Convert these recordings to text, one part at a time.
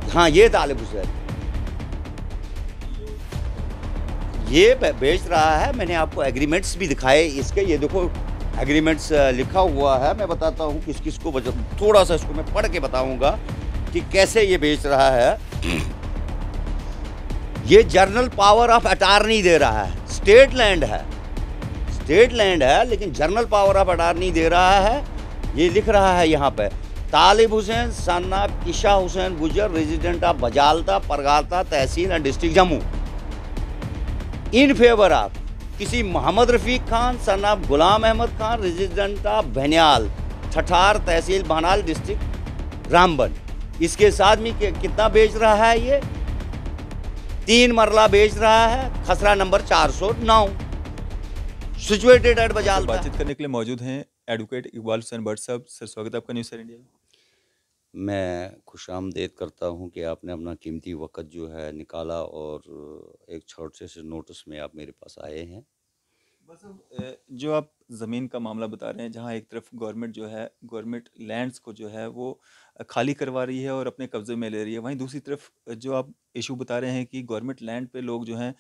हाँ, ये तालिब हुसैन, ये बेच रहा है। मैंने आपको एग्रीमेंट्स भी दिखाए इसके, ये देखो एग्रीमेंट्स लिखा हुआ है। मैं बताता हूँ किस किस को, थोड़ा सा इसको मैं पढ़ के बताऊंगा कि कैसे ये बेच रहा है। ये जर्नल पावर ऑफ अटार्नी दे रहा है, स्टेट लैंड है, स्टेट लैंड है, लेकिन जर्नल पावर ऑफ अटार्नी दे रहा है। ये लिख रहा है यहाँ पे, Talib Hussain son of Isha Hussain Gujjar, resident of Bajalta Pargata tehsil and district Jammu, in favour of किसी Mohammad Rafiq Khan son of Ghulam Ahmed Khan, resident of Bhaniyal, Thathar tehsil Banal district Ramban. इसके साथ में कितना बेच रहा है? ये 3 मरला बेच रहा है, खसरा नंबर 409, सिचुएटेड एट बजालता। बातचीत करने के लिए मौजूद हैं एडवोकेट इकबाल हुसैन भट्ट साहब। सर, स्वागत है आपका न्यूज़ सर इंडिया में। मैं खुशामदीद करता हूं कि आपने अपना कीमती वक्त जो है निकाला और एक छोटे से नोटिस में आप मेरे पास आए हैं। बस जो आप ज़मीन का मामला बता रहे हैं, जहां एक तरफ गवर्नमेंट जो है, गवर्नमेंट लैंड्स को जो है वो खाली करवा रही है और अपने कब्जे में ले रही है, वहीं दूसरी तरफ जो आप इशू बता रहे हैं कि गवर्नमेंट लैंड पे लोग जो हैं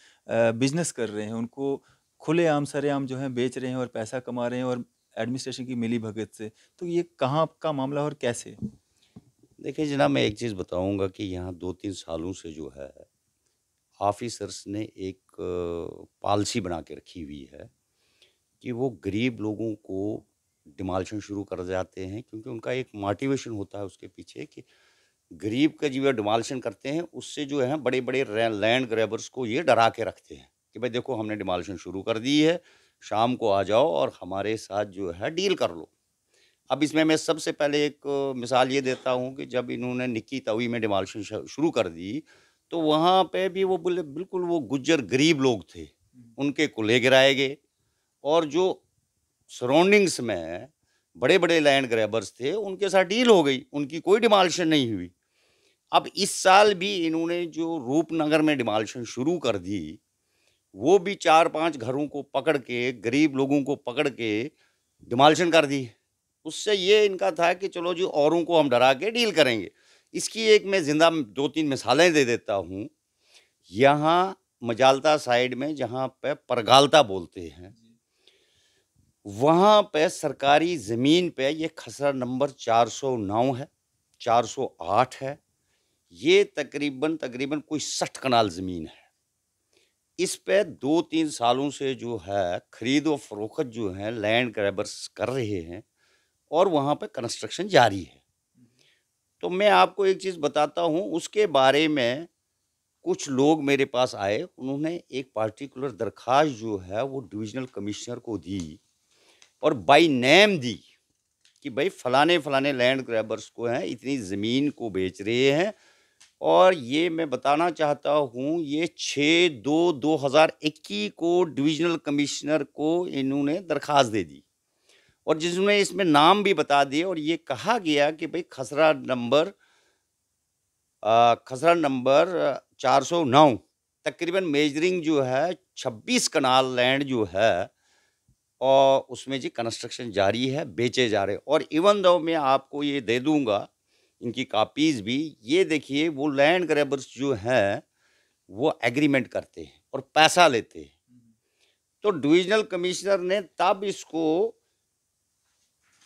बिजनेस कर रहे हैं, उनको खुलेआम सरेआम जो है बेच रहे हैं और पैसा कमा रहे हैं, और एडमिनिस्ट्रेशन की मिली भगत से। तो ये कहाँ का मामला और कैसे? देखिए जनाब, मैं एक चीज़ बताऊंगा कि यहाँ 2-3 सालों से जो है ऑफिसर्स ने एक पॉलिसी बना के रखी हुई है कि वो गरीब लोगों को डिमोलिशन शुरू कर जाते हैं, क्योंकि उनका एक मोटिवेशन होता है उसके पीछे कि गरीब का जो है डिमोलिशन करते हैं, उससे जो है बड़े बड़े लैंड ग्रैबर्स को ये डरा के रखते हैं कि भाई देखो हमने डिमोलिशन शुरू कर दी है, शाम को आ जाओ और हमारे साथ जो है डील कर लो। अब इसमें मैं सबसे पहले एक मिसाल ये देता हूँ कि जब इन्होंने निक्की तवी में डिमोलिशन शुरू कर दी, तो वहाँ पे भी वो बिल्कुल वो गुज्जर गरीब लोग थे, उनके कुल्ले गिराए गए, और जो सराउंडिंग्स में बड़े-बड़े लैंड ग्रैबर्स थे, उनके साथ डील हो गई, उनकी कोई डिमोलिशन नहीं हुई। अब इस साल भी इन्होंने जो रूपनगर में डिमोलिशन शुरू कर दी, वो भी 4-5 घरों को पकड़ के, गरीब लोगों को पकड़ के डिमोलिशन कर दी। उससे ये इनका था कि चलो जी औरों को हम डरा के डील करेंगे। इसकी एक मैं ज़िंदा 2-3 मिसालें दे देता हूँ। यहाँ मजालता साइड में जहाँ पे परगालता बोलते हैं, वहाँ पे सरकारी ज़मीन पे ये खसरा नंबर 409 है, 408 है। ये तकरीबन कोई 60 कनाल ज़मीन है। इस पे 2-3 सालों से जो है खरीद और फरोख्त जो है लैंड ग्रैबर्स कर रहे हैं, और वहाँ पे कंस्ट्रक्शन जारी है। तो मैं आपको एक चीज़ बताता हूँ, उसके बारे में कुछ लोग मेरे पास आए, उन्होंने एक पार्टिकुलर दरख्वास्त जो है वो डिविज़नल कमिश्नर को दी और बाय नेम दी कि भाई फलाने-फलाने लैंड ग्रैबर्स को हैं, इतनी ज़मीन को बेच रहे हैं, और ये मैं बताना चाहता हूँ ये 6/2/2021 को डिविज़नल कमिश्नर को इन्होंने दरख्वास्त दे दी, और जिसमें इसमें नाम भी बता दिए, और ये कहा गया कि भाई खसरा नंबर 409 तकरीबन मेजरिंग जो है 26 कनाल लैंड जो है, और उसमें जी कंस्ट्रक्शन जारी है, बेचे जा रहे हैं। और इवन दो मैं आपको ये दे दूंगा इनकी कॉपीज़ भी, ये देखिए वो लैंड ग्रैबर्स जो हैं वो एग्रीमेंट करते हैं और पैसा लेते हैं। तो डिविजनल कमिश्नर ने तब इसको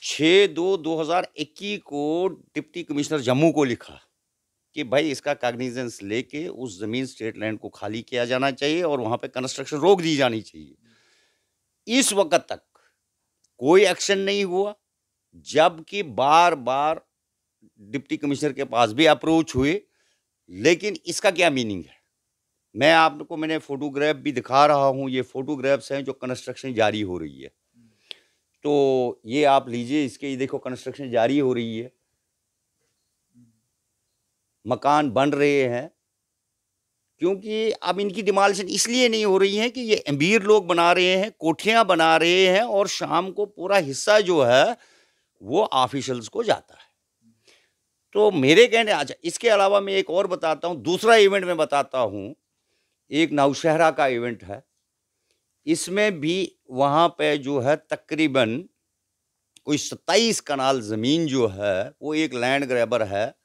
6/2/2021 को डिप्टी कमिश्नर जम्मू को लिखा कि भाई इसका कॉग्निजेंस लेके उस ज़मीन स्टेट लैंड को खाली किया जाना चाहिए और वहाँ पे कंस्ट्रक्शन रोक दी जानी चाहिए। इस वक़्त तक कोई एक्शन नहीं हुआ, जबकि बार-बार डिप्टी कमिश्नर के पास भी अप्रोच हुए, लेकिन इसका क्या मीनिंग है? मैं आपको मैंने फ़ोटोग्राफ भी दिखा रहा हूँ, ये फ़ोटोग्राफ्स हैं जो कंस्ट्रक्शन जारी हो रही है। तो ये आप लीजिए, इसके ये देखो कंस्ट्रक्शन जारी हो रही है, मकान बन रहे हैं, क्योंकि अब इनकी डिमोलिशन इसलिए नहीं हो रही है कि ये अमीर लोग बना रहे हैं, कोठियाँ बना रहे हैं, और शाम को पूरा हिस्सा जो है वो ऑफिशियल्स को जाता है। तो मेरे कहने, अच्छा इसके अलावा मैं एक और बताता हूँ, दूसरा इवेंट मैं बताता हूँ, एक नौशहरा का इवेंट है। इसमें भी वहाँ पे जो है तकरीबन कोई 27 कनाल ज़मीन जो है वो एक लैंड ग्रैबर है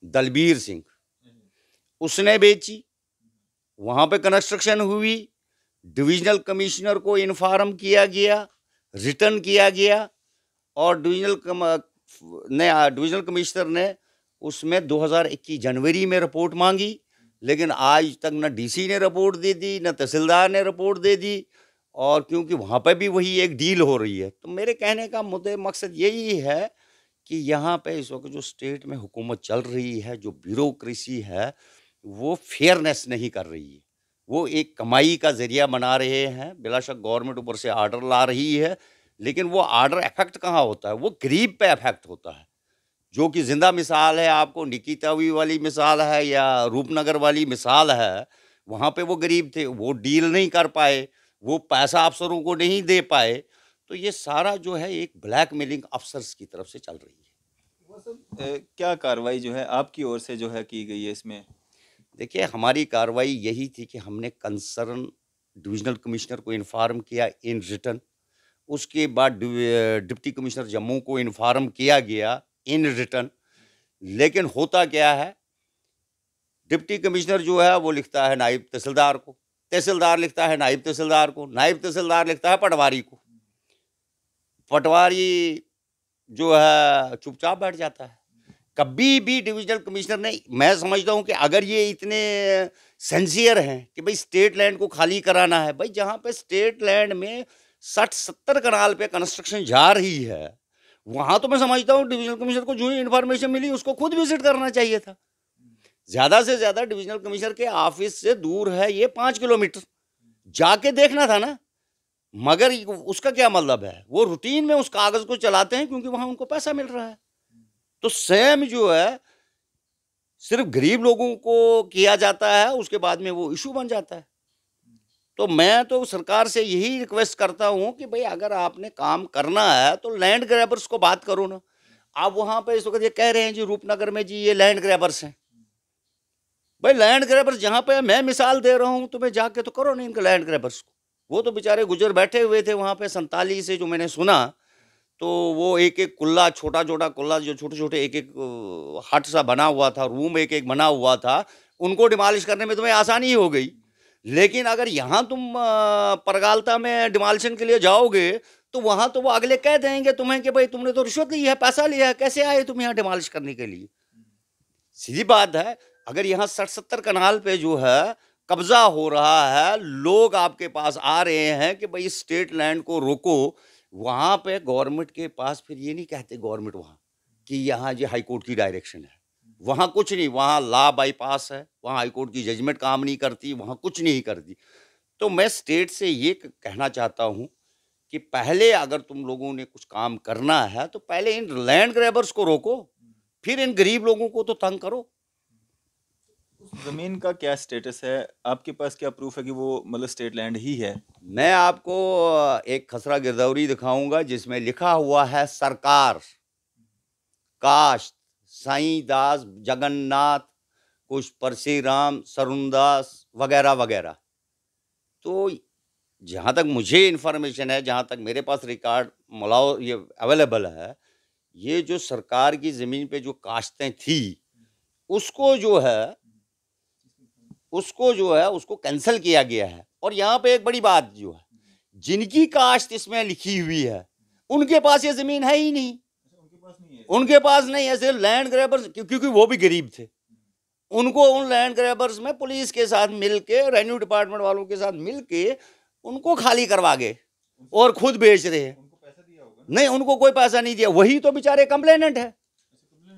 दलबीर सिंह, उसने बेची, वहाँ पे कंस्ट्रक्शन हुई, डिविजनल कमिश्नर को इन्फॉर्म किया गया, रिटर्न किया गया और डिविजनल कमिश्नर ने उसमें 2021 जनवरी में रिपोर्ट मांगी, लेकिन आज तक न डीसी ने रिपोर्ट दे दी, न तहसीलदार ने रिपोर्ट दे दी। और क्योंकि वहाँ पे भी वही एक डील हो रही है, तो मेरे कहने का मकसद यही है कि यहाँ पे इस वक्त जो स्टेट में हुकूमत चल रही है, जो ब्यूरोक्रेसी है, वो फेयरनेस नहीं कर रही है। वो एक कमाई का ज़रिया बना रहे हैं। बिलाशक गवर्नमेंट ऊपर से आर्डर ला रही है, लेकिन वो आर्डर इफेक्ट कहाँ होता है? वो गरीब पे इफेक्ट होता है, जो कि ज़िंदा मिसाल है। आपको निकितावी वाली मिसाल है या रूपनगर वाली मिसाल है। वहाँ पे वो गरीब थे, वो डील नहीं कर पाए, वो पैसा अफसरों को नहीं दे पाए। तो ये सारा जो है एक ब्लैकमेलिंग अफसर्स की तरफ से चल रही है। वो सब क्या कार्रवाई जो है आपकी ओर से जो है की गई है इसमें? देखिए, हमारी कार्रवाई यही थी कि हमने कंसर्न डिविजनल कमिश्नर को इन्फॉर्म किया इन रिटर्न। उसके बाद डिप्टी कमिश्नर जम्मू को इन्फॉर्म किया गया इन रिटर्न। लेकिन होता क्या है, डिप्टी कमिश्नर जो है वो लिखता है नायब तहसीलदार को, तहसीलदार लिखता है नायब तहसीलदार को, नायब तहसीलदार लिखता है पटवारी को। पटवारी जो है चुपचाप बैठ जाता है। कभी भी डिविजनल कमिश्नर ने, मैं समझता हूँ कि अगर ये इतने सिंसियर हैं कि भाई स्टेट लैंड को खाली कराना है, भाई जहाँ पे स्टेट लैंड में 60-70 कनाल पे कंस्ट्रक्शन जा रही है, वहाँ तो मैं समझता हूँ डिविजनल कमिश्नर को जो ही इन्फॉर्मेशन मिली उसको खुद विजिट करना चाहिए था। ज़्यादा से ज़्यादा डिविजनल कमिश्नर के ऑफिस से दूर है ये 5 किलोमीटर, जाके देखना था ना। मगर उसका क्या मतलब है, वो रूटीन में उस कागज़ को चलाते हैं क्योंकि वहाँ उनको पैसा मिल रहा है। तो सेम जो है सिर्फ गरीब लोगों को किया जाता है, उसके बाद में वो इशू बन जाता है। तो मैं तो सरकार से यही रिक्वेस्ट करता हूँ कि भाई अगर आपने काम करना है तो लैंड ग्रैबर्स को बात करो ना। आप वहाँ पे इस वक्त ये कह रहे हैं जी रूपनगर में जी ये लैंड ग्रैबर्स हैं। भाई लैंड ग्रैबर्स जहाँ पे मैं मिसाल दे रहा हूँ, तुम्हें जाके तो करो नहीं इनके लैंड ग्रैबर्स को। वो तो बेचारे गुजर बैठे हुए थे वहाँ पे 47 से, जो मैंने सुना। तो वो एक-एक कुल्ला, छोटा-छोटा कुल्ला, जो छोटे-छोटे एक-एक हट सा बना हुआ था, रूम एक-एक बना हुआ था, उनको डिमॉलिश करने में तुम्हें आसानी हो गई। लेकिन अगर यहाँ तुम परगालता में डिमॉलिशन के लिए जाओगे, तो वहाँ तो वो अगले कह देंगे तुम्हें कि भाई तुमने तो रिश्वत ली है, पैसा लिया है, कैसे आए तुम यहाँ डिमॉलिश करने के लिए? सीधी बात है, अगर यहाँ 60-70 कनाल पे जो है कब्जा हो रहा है, लोग आपके पास आ रहे हैं कि भाई स्टेट लैंड को रोको, वहाँ पे गवर्नमेंट के पास फिर ये नहीं कहते गवर्नमेंट वहाँ कि यहाँ ये हाई कोर्ट की डायरेक्शन है। वहाँ कुछ नहीं, वहाँ लॉ बाईपास है, वहाँ हाई कोर्ट की जजमेंट काम नहीं करती, वहाँ कुछ नहीं करती। तो मैं स्टेट से ये कहना चाहता हूँ कि पहले अगर तुम लोगों ने कुछ काम करना है तो पहले इन लैंड ग्रैबर्स को रोको, फिर इन गरीब लोगों को तो तंग करो। ज़मीन का क्या स्टेटस है? आपके पास क्या प्रूफ है कि वो मतलब स्टेट लैंड ही है? मैं आपको एक खसरा गिरदौरी दिखाऊंगा जिसमें लिखा हुआ है सरकार, काश्त, साईं दास, जगन्नाथ, कुछ परसीराम, सरुणदास वगैरह वगैरह। तो जहाँ तक मुझे इन्फॉर्मेशन है, जहाँ तक मेरे पास रिकॉर्ड मुलाव ये अवेलेबल है, ये जो सरकार की ज़मीन पे जो काश्तें थी, उसको जो है उसको कैंसिल किया गया है। और यहाँ पे एक बड़ी बात जो है, जिनकी काश्त इसमें लिखी हुई है, उनके पास ये ज़मीन है ही नहीं। उनके पास नहीं है, सिर्फ लैंड ग्रैबर्स, क्योंकि वो भी गरीब थे। उनको उन लैंड ग्रैबर्स में पुलिस के साथ मिलके, रेवेन्यू डिपार्टमेंट वालों के साथ मिलके उनको खाली करवा गए और खुद बेच रहे हैं। नहीं, उनको कोई पैसा नहीं दिया। वही तो बेचारे कंप्लेनेंट है।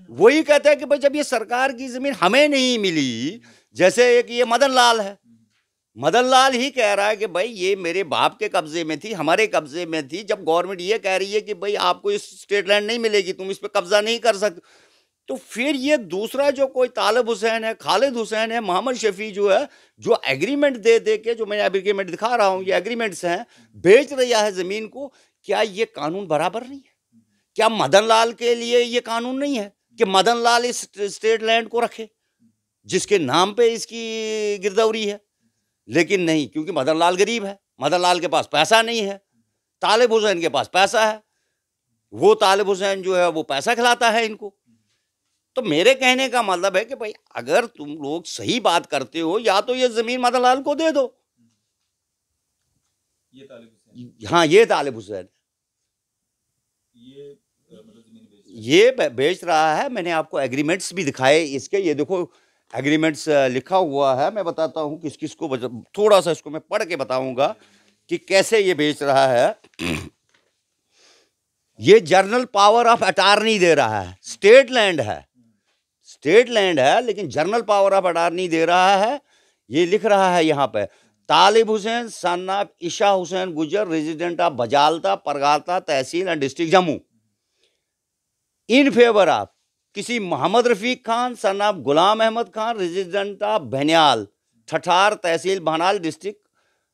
वही कहते हैं कि भाई जब ये सरकार की जमीन हमें नहीं मिली, जैसे एक ये मदन लाल है, मदन लाल ही कह रहा है कि भाई ये मेरे बाप के कब्जे में थी, हमारे कब्जे में थी। जब गवर्नमेंट ये कह रही है कि भाई आपको इस स्टेट लैंड नहीं मिलेगी, तुम इस पर कब्जा नहीं कर सकते, तो फिर ये दूसरा जो कोई तालिब हुसैन है, खालिद हुसैन है, मोहम्मद शफी जो है, जो एग्रीमेंट दे दे के, जो मैं एग्रीमेंट दिखा रहा हूँ, ये एग्रीमेंट्स हैं, बेच रहा है जमीन को। क्या ये कानून बराबर नहीं है? क्या मदन लाल के लिए ये कानून नहीं है कि मदन लाल इस स्टेट लैंड को रखे जिसके नाम पे इसकी गिरदौरी है? लेकिन नहीं, क्योंकि मदन लाल गरीब है, मदन लाल के पास पैसा नहीं है, तालिब हुसैन के पास पैसा है। वो तालिब हुसैन जो है वो पैसा खिलाता है इनको। तो मेरे कहने का मतलब है कि भाई अगर तुम लोग सही बात करते हो या तो ये ज़मीन मदनलाल को दे दो। ये तालिब हुसैन, हाँ, ये तालिब हुसैन, ये मतलब ज़मीन बेच रहा है। ये बेच रहा है। मैंने आपको एग्रीमेंट्स भी दिखाए इसके, ये देखो एग्रीमेंट्स लिखा हुआ है। मैं बताता हूँ किस किस को, थोड़ा सा इसको मैं पढ़ के बताऊंगा कि कैसे ये बेच रहा है। ये जर्नल पावर ऑफ अटार्नी दे रहा है, स्टेट लैंड है, स्टेट लैंड है, लेकिन जर्नल पावर ऑफ अटार्नी दे रहा है। ये लिख रहा है यहाँ पे, Talib Hussain son of Isha Hussain Gujjar, resident of Bajalta Pargata tehsil and district Jammu, in favour of किसी Mohammad Rafiq Khan son of Ghulam Ahmed Khan, resident of Bhaniyal, Thathar tehsil Bahnal district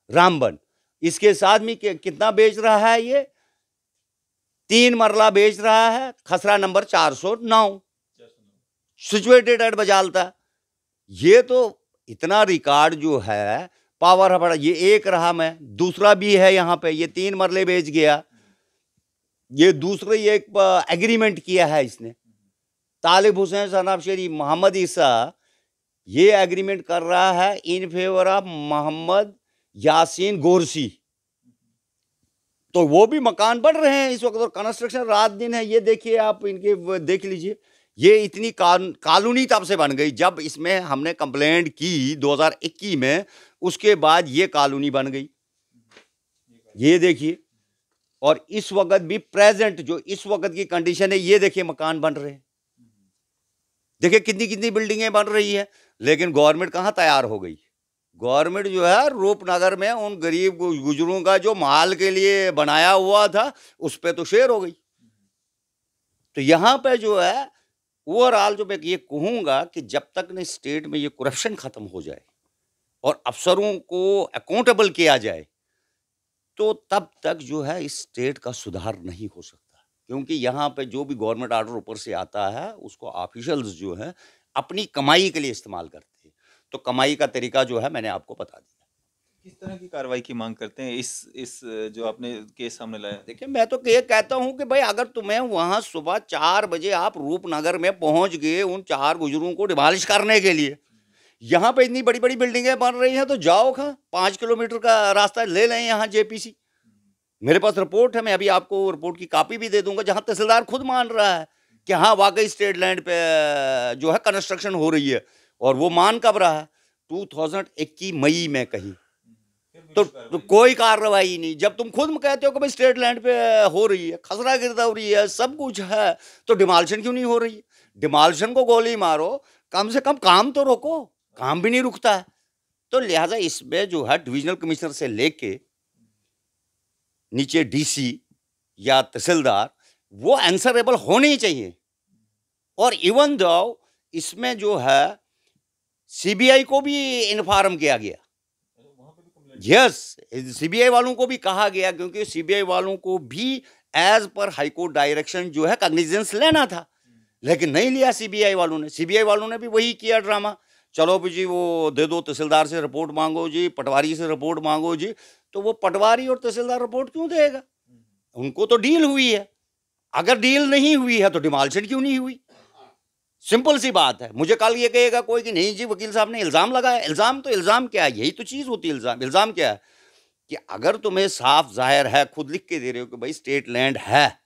Ramban. इसके साथ में कितना बेच रहा है? ये 3 मरला बेच रहा है, खसरा नंबर 409, सिचुएटेड एट बजालता। ये तो इतना रिकॉर्ड जो है पावर है, ये एक रहा, मैं दूसरा भी है यहाँ पे, ये 3 मरले बेच गया। ये दूसरे एक एग्रीमेंट किया है इसने, तालिब हुसैन सनाब शेरी मोहम्मद ईसा, ये एग्रीमेंट कर रहा है in favour of Mohammad Yasin Gorsi. तो वो भी मकान बढ़ रहे हैं इस वक्त, और कंस्ट्रक्शन रात दिन है। ये देखिए आप, इनके देख लीजिए, ये इतनी कॉलोनी तब से बन गई जब इसमें हमने कंप्लेंट की 2021 में, उसके बाद ये कॉलोनी बन गई। ये देखिए, और इस वक्त भी प्रेजेंट जो इस वक्त की कंडीशन है, ये देखिए मकान बन रहे हैं, देखिए कितनी कितनी बिल्डिंगें बन रही है। लेकिन गवर्नमेंट कहाँ तैयार हो गई? गवर्नमेंट जो है रूपनगर में उन गरीब गुजरों का जो माल के लिए बनाया हुआ था, उस पर तो शेर हो गई। तो यहाँ पे जो है ओवरऑल जो मैं ये कहूँगा कि जब तक न स्टेट में ये करप्शन खत्म हो जाए और अफसरों को अकाउंटेबल किया जाए, तो तब तक जो है इस स्टेट का सुधार नहीं हो सकता। क्योंकि यहाँ पे जो भी गवर्नमेंट ऑर्डर ऊपर से आता है, उसको ऑफिशियल्स जो है अपनी कमाई के लिए इस्तेमाल करते हैं। तो कमाई का तरीका जो है मैंने आपको बता दिया। किस तरह की कार्रवाई की मांग करते हैं इस जो आपने केस सामने लाया? देखिए, मैं तो ये कहता हूँ कि भाई अगर तुम्हें वहाँ सुबह 4 बजे आप रूपनगर में पहुँच गए उन 4 गुजरों को डिमॉलिश करने के लिए, यहाँ पे इतनी बड़ी बड़ी बिल्डिंगें बन रही हैं, तो जाओ कहाँ 5 किलोमीटर का रास्ता ले लें यहाँ जेपीसी। मेरे पास रिपोर्ट है, मैं अभी आपको रिपोर्ट की कॉपी भी दे दूंगा, जहाँ तहसीलदार खुद मान रहा है कि हाँ वाकई स्टेट लैंड पे जो है कंस्ट्रक्शन हो रही है। और वो मान कब रहा है? 2021 मई में कहीं। तो कोई कार्रवाई नहीं। जब तुम खुद कहते हो कि भाई स्टेट लैंड पे हो रही है, खसरा गिरदा हो रही है, सब कुछ है, तो डिमॉलिशन क्यों नहीं हो रही है? डिमॉलिशन को गोली मारो, कम से कम काम तो रोको, काम भी नहीं रुकता है। तो लिहाजा इसमें जो है डिविजनल कमिश्नर से लेके नीचे डीसी या तहसीलदार वो आंसरेबल होने ही चाहिए। और इवन दो इसमें जो है सीबीआई को भी इन्फॉर्म किया गया, यस, सीबीआई वालों को भी कहा गया, क्योंकि सीबीआई वालों को भी एज पर हाईकोर्ट डायरेक्शन जो है कॉग्निजेंस लेना था, लेकिन नहीं लिया सीबीआई वालों ने। सीबीआई वालों ने भी वही किया ड्रामा, चलो भी जी वो दे दो, तहसीलदार से रिपोर्ट मांगो जी, पटवारी से रिपोर्ट मांगो जी। तो वो पटवारी और तहसीलदार रिपोर्ट क्यों देगा? उनको तो डील हुई है। अगर डील नहीं हुई है तो डिमॉलिशन क्यों नहीं हुई? सिंपल सी बात है। मुझे कल ये कहेगा कोई कि नहीं जी वकील साहब ने इल्जाम लगाया। इल्जाम तो इल्जाम क्या है? यही तो चीज होती है इल्जाम। इल्जाम क्या है कि अगर तुम्हें साफ जाहिर है, खुद लिख के दे रहे हो कि भाई स्टेट लैंड है,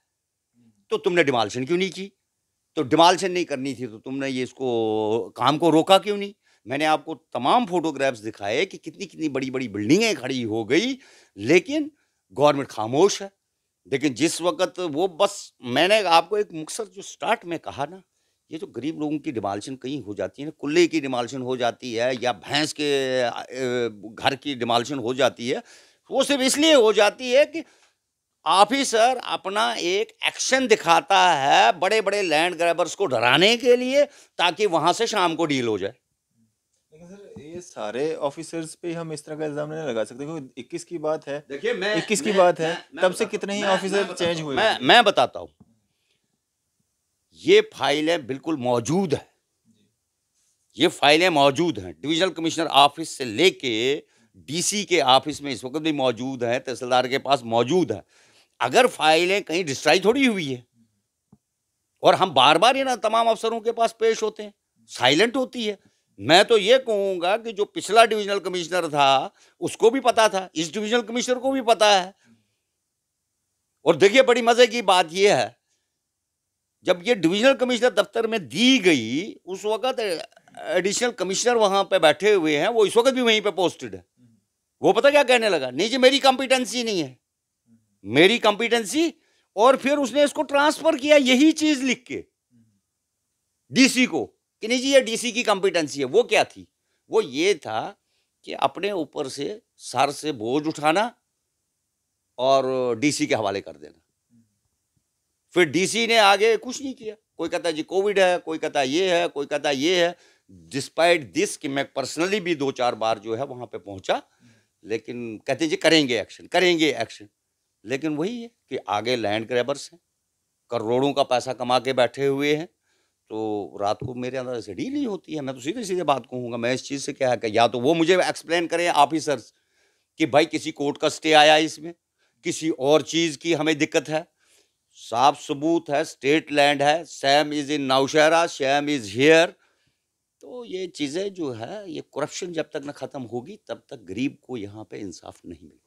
तो तुमने डिमॉलिशन क्यों नहीं की? तो डिमॉलिशन नहीं करनी थी तो तुमने ये इसको काम को रोका क्यों नहीं? मैंने आपको तमाम फोटोग्राफ्स दिखाए कि कितनी कितनी बड़ी बड़ी बिल्डिंगें खड़ी हो गई, लेकिन गवर्नमेंट खामोश है। लेकिन जिस वक्त वो बस, मैंने आपको एक मुख्तसर जो स्टार्ट में कहा ना, ये जो गरीब लोगों की डिमॉलिशन कहीं हो जाती है ना, कुल्ले की डिमॉलिशन हो जाती है या भैंस के घर की डिमॉलिशन हो जाती है, वो सिर्फ इसलिए हो जाती है कि ऑफिसर अपना एक एक्शन दिखाता है बड़े बड़े लैंड ग्रैबर्स को डराने के लिए, ताकि वहां से शाम को डील हो जाए। लेकिन सर ये सारे ऑफिसर्स पे हम इस तरह का इल्जाम नहीं लगा सकते, क्योंकि 21 की बात है। देखिए, 21 की बात है, तब से कितने ही ऑफिसर चेंज हुए। मैं बताता हूं, ये फाइलें बिल्कुल मौजूद है, ये फाइलें मौजूद हैं डिविजनल कमिश्नर ऑफिस से लेके डीसी के ऑफिस में इस वक्त भी मौजूद है, तहसीलदार के पास मौजूद है। अगर फाइलें कहीं डिस्ट्रॉय थोड़ी हुई है, और हम बार-बार ये ना तमाम अफ़सरों के पास पेश होते हैं, साइलेंट होती है। मैं तो ये कहूँगा कि जो पिछला डिविज़नल कमिश्नर था, उसको भी पता था, इस डिविज़नल कमिश्नर को भी पता है। और देखिए बड़ी मज़े की बात ये है, जब ये डिविज़नल कमिश्नर दफ़्तर में दी गई, उस वक़्त एडिशनल कमिश्नर वहाँ पे बैठे हुए हैं, वो इस वक़्त भी वहीं पे पोस्टेड है। वो पता क्या कहने लगा? नहीं जी मेरी कॉम्पिटेंसी नहीं है, मेरी कॉम्पिटेंसी। और फिर उसने इसको ट्रांसफ़र किया यही चीज़ लिख के डीसी को कि नहीं जी ये डीसी की कॉम्पिटेंसी है। वो क्या थी? वो ये था कि अपने ऊपर से सर से बोझ उठाना और डीसी के हवाले कर देना। फिर डीसी ने आगे कुछ नहीं किया। कोई कहता है जी कोविड है, कोई कहता है ये है, कोई कहता है ये है। डिस्पाइट दिस कि मैं पर्सनली भी 2-4 बार जो है वहाँ पे पहुँचा, लेकिन कहते जी करेंगे एक्शन, करेंगे एक्शन। लेकिन वही है कि आगे लैंड ग्रैबर्स हैं, करोड़ों का पैसा कमा के बैठे हुए हैं, तो रात को मेरे अंदर ऐसे डील ही होती है। मैं तो सीधे-सीधे बात कहूँगा, मैं इस चीज़ से क्या है कि या तो वो मुझे एक्सप्लेन करें ऑफिसर्स कि भाई किसी कोर्ट का स्टे आया है इसमें, किसी और चीज़ की हमें दिक्कत है। साफ सबूत है, स्टेट लैंड है, Sam is in Nowshera, Shyam is here. तो ये चीज़ें जो है, ये करप्शन जब तक न ख़त्म होगी, तब तक गरीब को यहाँ पे इंसाफ नहीं मिलेगा।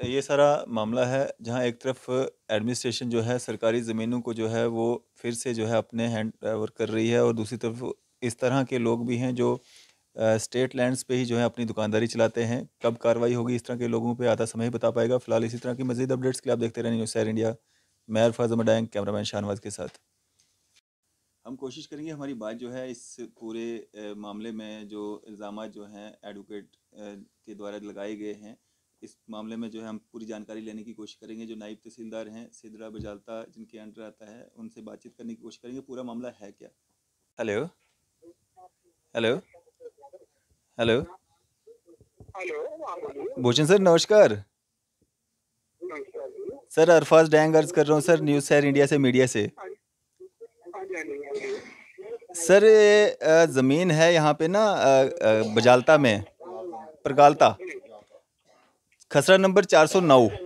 ये सारा मामला है जहाँ एक तरफ एडमिनिस्ट्रेशन जो है सरकारी ज़मीनों को जो है वो फिर से जो है अपने हैंड ओवर कर रही है, और दूसरी तरफ इस तरह के लोग भी हैं जो स्टेट लैंड्स पे ही जो है अपनी दुकानदारी चलाते हैं। कब कार्रवाई होगी इस तरह के लोगों पे आता समय ही बता पाएगा। फिलहाल इसी तरह की मज़ीद अपडेट्स के लिए आप देखते रहें न्यूज़ शहर इंडिया। मैं अरफाज अमडायंग, कैमरामैन शाहनवाज के साथ। हम कोशिश करेंगे हमारी बात जो है इस पूरे मामले में जो इल्ज़ामात जो हैं एडवोकेट के द्वारा लगाए गए हैं, इस मामले में जो है हम पूरी जानकारी लेने की कोशिश करेंगे। जो नायब तहसीलदार हैं सिदरा बजालता, जिनके अंडर आता है, उनसे बातचीत करने की कोशिश करेंगे पूरा मामला है क्या। हेलो हेलो हेलो हेलो, हाँ बोलिए। भूषण सर नमस्कार। नमस्कार जी। सर अरफाज डैंग अर्ज कर रहा हूँ सर, न्यूज़ शहर इंडिया से, मीडिया से। हाँ जी, हाँ जी, हाँ जी, हाँ जी। सर ये ज़मीन है यहाँ पे ना बजालता में, प्रगालता, जी, खसरा नंबर 409। हाँ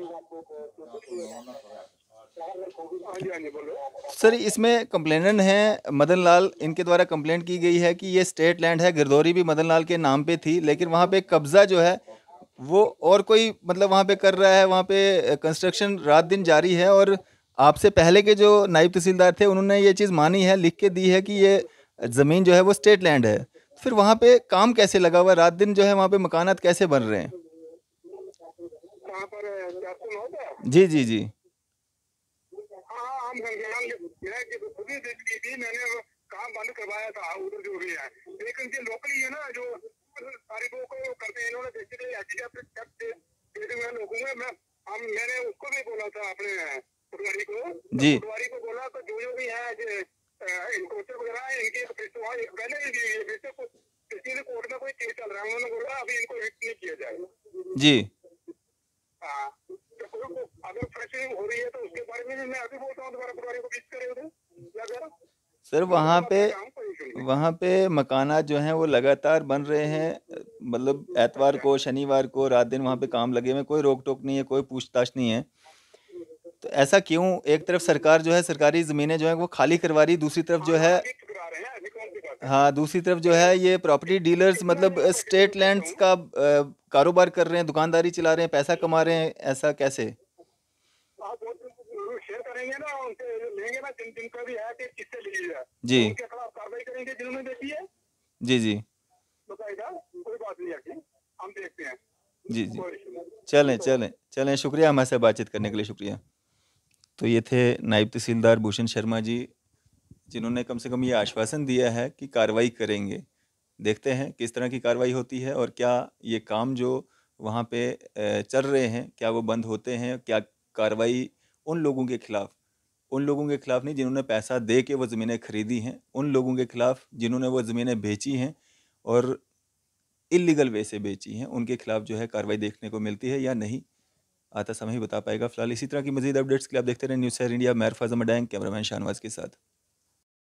जी, हाँ जी, बोलो। सर इसमें कंप्लेनेंट हैं मदन लाल, इनके द्वारा कंप्लेंट की गई है कि ये स्टेट लैंड है, गिरदौरी भी मदन लाल के नाम पे थी, लेकिन वहाँ पे कब्ज़ा जो है वो और कोई मतलब वहाँ पे कर रहा है, वहाँ पे कंस्ट्रक्शन रात दिन जारी है। और आपसे पहले के जो नायब तहसीलदार थे उन्होंने ये चीज़ मानी है, लिख के दी है कि ये ज़मीन जो है वो स्टेट लैंड है। फिर वहाँ पे काम कैसे लगा हुआ, रात दिन जो है वहाँ पे मकानात कैसे बन रहे हैं? कहाँ पर 409 पे? जी जी जी हाँ, हम गंगेलाल की खुद ही विजिट की थी, मैंने वो काम बंद करवाया था उधर जो भी है। लेकिन जो लोकली है ना, जो सारी वो को करते हैं, इन्होंने बेसिकली दे हुए लोगों में मैंने उसको भी बोला था अपने पटवारी को, तो जी पटवारी को बोला तो जो भी है इनकोचर वगैरह है, इनके फिर से वहाँ एक पहले ही दिए, फिर से किसी कोर्ट में कोई केस चल रहा है, उन्होंने बोला अभी इनको हिट नहीं किया जाएगा। जी हाँ, तो अगर फ्रेशिंग हो रही है तो उसके बारे में भी मैं अभी बोलता हूँ, दोबारा पटवारी को विजिट करे उधर जाकर। सर अपना काम कोई इशू नहीं। वहाँ पे मकानात जो हैं वो लगातार बन रहे हैं, मतलब एतवार को शनिवार को रात दिन वहाँ पे काम लगे हुए हैं, कोई रोक टोक नहीं है, कोई पूछताछ नहीं है। तो ऐसा क्यों? एक तरफ सरकार जो है सरकारी ज़मीनें जो है वो खाली करवा रही, दूसरी तरफ जो है अभी करा रहे हैं, अभी कौन सी बात है। हाँ दूसरी तरफ जो है ये प्रॉपर्टी डीलर्स मतलब स्टेट लैंड्स का कारोबार कर रहे हैं, दुकानदारी चला रहे हैं, पैसा कमा रहे हैं। ऐसा कैसे? आप वो शेयर करेंगे ना, उनसे लेंगे ना, जिनका भी है कि किससे ली है, जी तो उनके खिलाफ कार्रवाई करेंगे जिन्होंने बेची है। जी जी बताइएगा, कोई बात नहीं है, हम देखते हैं, जी जी कोई इशू नहीं। चलें चलें चलें, शुक्रिया हमारे साथ बातचीत करने के लिए, शुक्रिया। तो ये थे नायब तहसीलदार भूषण शर्मा जी, जिन्होंने कम से कम ये आश्वासन दिया है कि कार्रवाई करेंगे। देखते हैं किस तरह की कार्रवाई होती है और क्या ये काम जो वहाँ पे चल रहे हैं क्या वो बंद होते हैं, क्या कार्रवाई उन लोगों के खिलाफ नहीं जिन्होंने पैसा दे के वो ज़मीनें खरीदी हैं, उन लोगों के खिलाफ जिन्होंने वो ज़मीनें बेची हैं और इल्लीगल वे से बेची हैं, उनके खिलाफ जो है कार्रवाई देखने को मिलती है या नहीं, आता समय ही बता पाएगा। फिलहाल इसी तरह की मज़ीद अपडेट्स के लिए आप देखते रहें न्यूज़ शहर इंडिया। मैं अरफाज अमडायंग, कैमरामैन शाहनवाज के साथ।